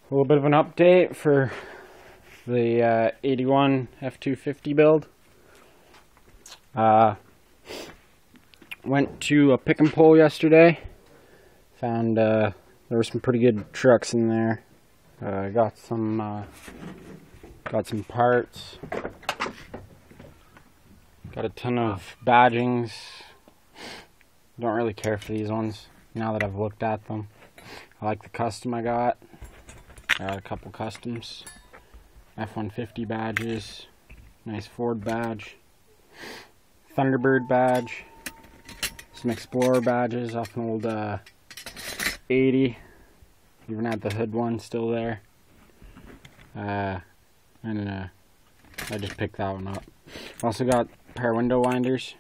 A little bit of an update for the 81 F250 build. Went to a pick and pull yesterday. Found there were some pretty good trucks in there. Got some parts. Got a ton of badgings. Don't really care for these ones now that I've looked at them. I like the custom I got. I got a couple customs. F-150 badges. Nice Ford badge. Thunderbird badge. Some Explorer badges off an old 80. Even had the hood one still there. I just picked that one up. Also got a pair of window winders.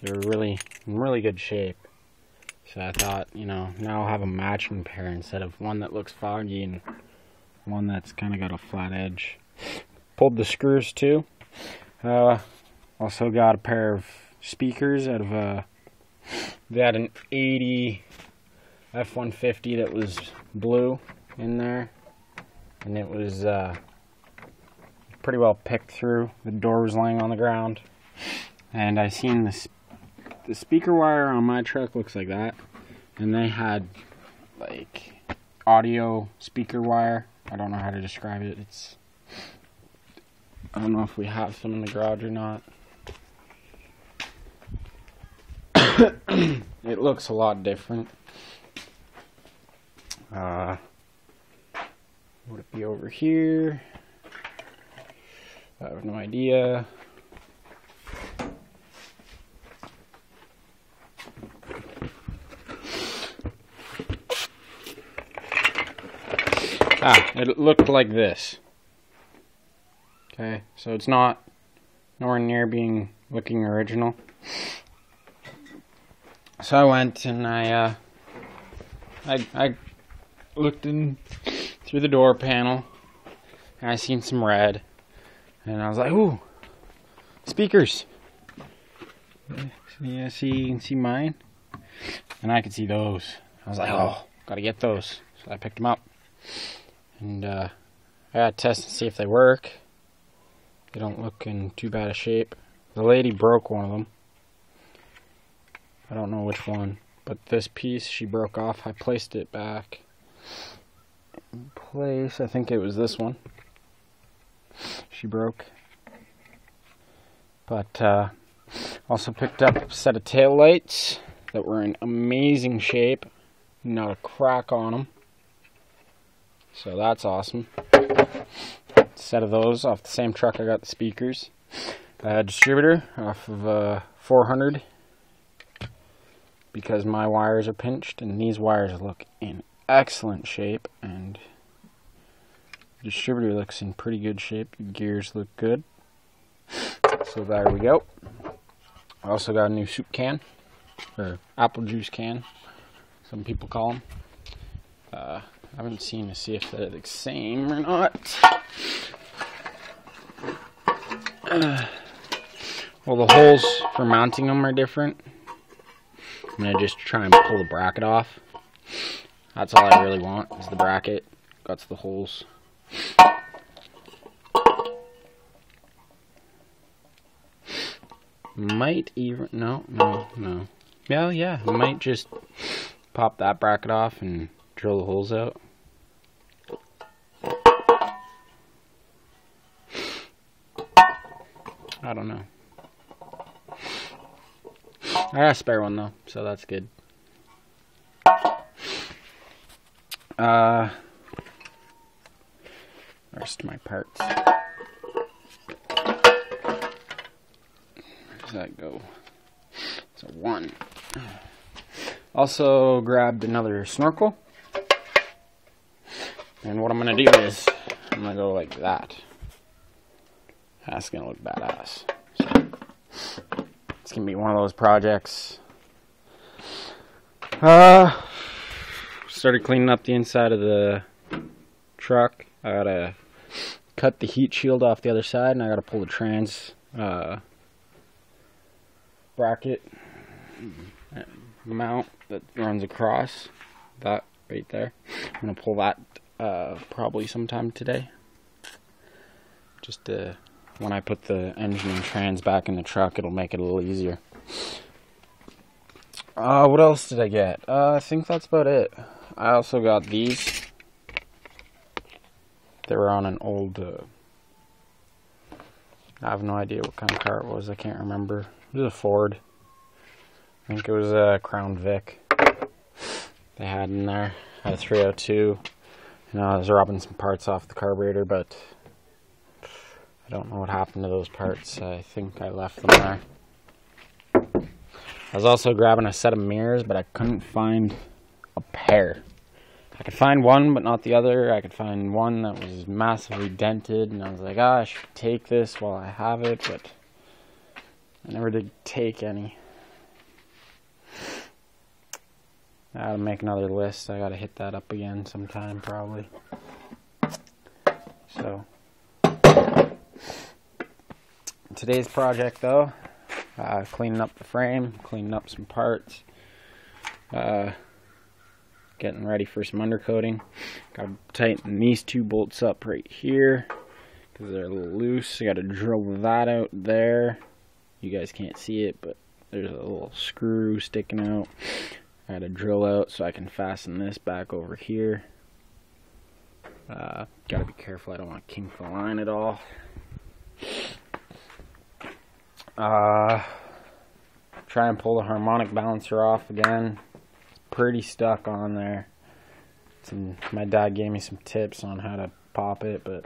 They're really in really good shape. So I thought, now I'll have a matching pair instead of one that looks foggy and one that's kind of got a flat edge. Pulled the screws too. Also got a pair of speakers out of they had an 80 F-150 that was blue in there, and it was pretty well picked through. The door was laying on the ground, and I seen the speaker wire on my truck looks like that, and they had like audio speaker wire. I don't know how to describe it. I don't know if we have some in the garage or not. It looks a lot different. Would it be over here? I have no idea. It looked like this. Okay, so it's not nowhere near looking original. So I went and I looked in through the door panel, and I seen some red, and I was like, "Ooh, speakers!" Yeah, you can see mine, and I could see those. I was like, "Oh, gotta get those!" So I picked them up, and I gotta test and see if they work. They don't look in too bad a shape. The lady broke one of them. I don't know which one, but this piece she broke off. I placed it back in place. I think it was this one she broke. But also picked up a set of tail lights that were in amazing shape. Not a crack on them. So that's awesome. Set of those off the same truck I got the speakers. A distributor off of 400 because my wires are pinched, and these wires look in excellent shape, and the distributor looks in pretty good shape. The gears look good. So there we go. I also got a new soup can, or apple juice can, some people call them. I haven't seen to see if they're the same or not. Well, the holes for mounting them are different. I'm going to just try and pull the bracket off. That's all I really want, is the bracket. Got the holes. Might even, no. Yeah, I might just pop that bracket off and drill the holes out. I don't know. I got a spare one though, so that's good. Rest of my parts. Where does that go? So one. Also grabbed another snorkel. And what I'm gonna do is I'm gonna go like that. That's gonna look badass. So, it's gonna be one of those projects. Started cleaning up the inside of the truck. I gotta cut the heat shield off the other side, and I gotta pull the trans bracket mount that runs across. That right there. I'm gonna pull that probably sometime today. Just when I put the engine and trans back in the truck, it'll make it a little easier. What else did I get? I think that's about it. I also got these. They were on an old, I have no idea what kind of car it was. I can't remember. It was a Ford. I think it was a Crown Vic they had in there. I had a 302. And I was robbing some parts off the carburetor, but I don't know what happened to those parts. I think I left them there. I was also grabbing a set of mirrors, but I couldn't find a pair. I could find one, but not the other. I could find one that was massively dented, and I was like, I should take this while I have it, but I never did take any. I gotta make another list. I gotta hit that up again sometime, probably. So, today's project, though, cleaning up the frame, cleaning up some parts, getting ready for some undercoating. Gotta tighten these two bolts up right here because they're a little loose. I gotta drill that out there. You guys can't see it, but there's a little screw sticking out. I gotta drill out so I can fasten this back over here. Gotta be careful, I don't want to kink the line at all. Try and pull the harmonic balancer off again. It's pretty stuck on there. My dad gave me some tips on how to pop it, but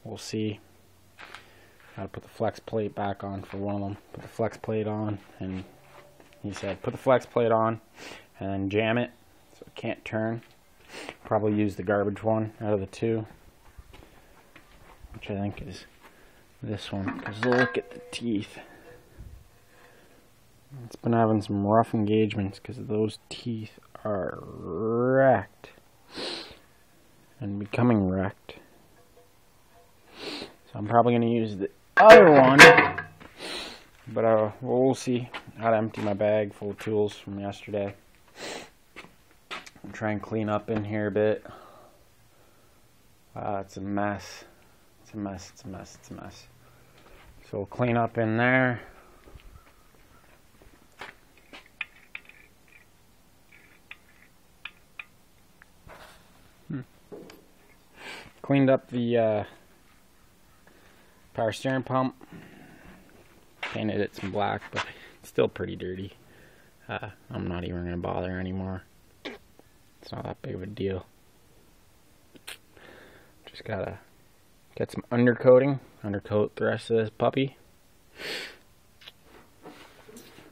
we'll see. Gotta put the flex plate back on for one of them. Put the flex plate on, and he said put the flex plate on and then jam it so it can't turn. Probably use the garbage one out of the two, which I think is this one, because look at the teeth. It's been having some rough engagements because those teeth are wrecked and becoming wrecked. So I'm probably going to use the other one, but we'll see. I had to empty my bag full of tools from yesterday. I'll try and clean up in here a bit. It's a mess. It's a mess, it's a mess, it's a mess. So we'll clean up in there. Cleaned up the power steering pump. Painted it some black, but it's still pretty dirty. I'm not even going to bother anymore. It's not that big of a deal. Just gotta get some undercoating. Undercoat the rest of this puppy.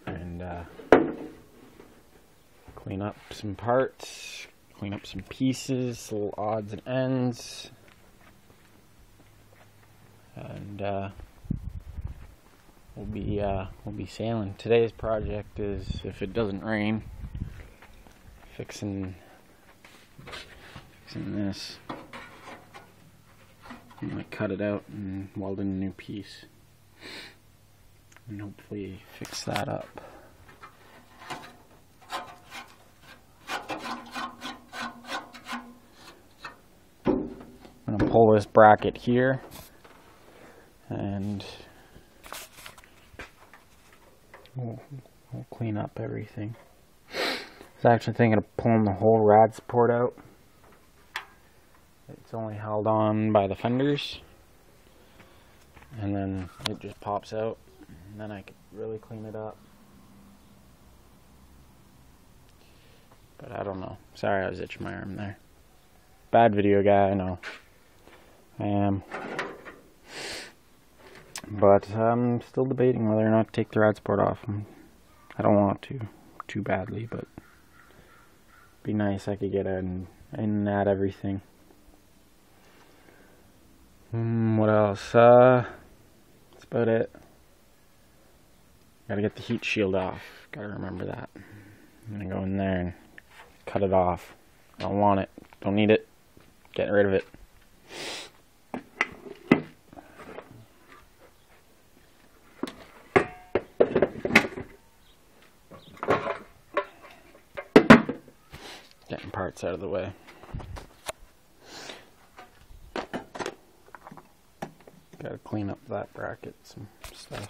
And clean up some parts. Clean up some pieces, little odds and ends. And we'll be sailing. Today's project is, if it doesn't rain, fixing this. I'm gonna cut it out and weld in a new piece, and hopefully fix that up. I'm gonna pull this bracket here, and we'll clean up everything. I was actually thinking of pulling the whole rad support out. It's only held on by the fenders, and then it just pops out, and then I could really clean it up. But I don't know. Sorry, I was itching my arm there. Bad video guy, I know. I am. But I'm still debating whether or not to take the rad support off. I don't want to too badly, but it'd be nice I could get in and at everything. What else? That's about it. Gotta get the heat shield off. Gotta remember that. I'm gonna go in there and cut it off. I don't want it. Don't need it. Get rid of it. getting parts out of the way. Gotta clean up that bracket, some stuff.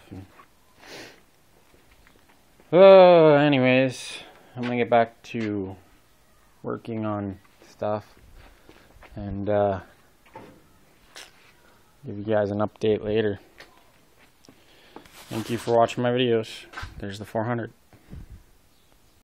Anyways, I'm gonna get back to working on stuff and give you guys an update later. Thank you for watching my videos. There's the 400.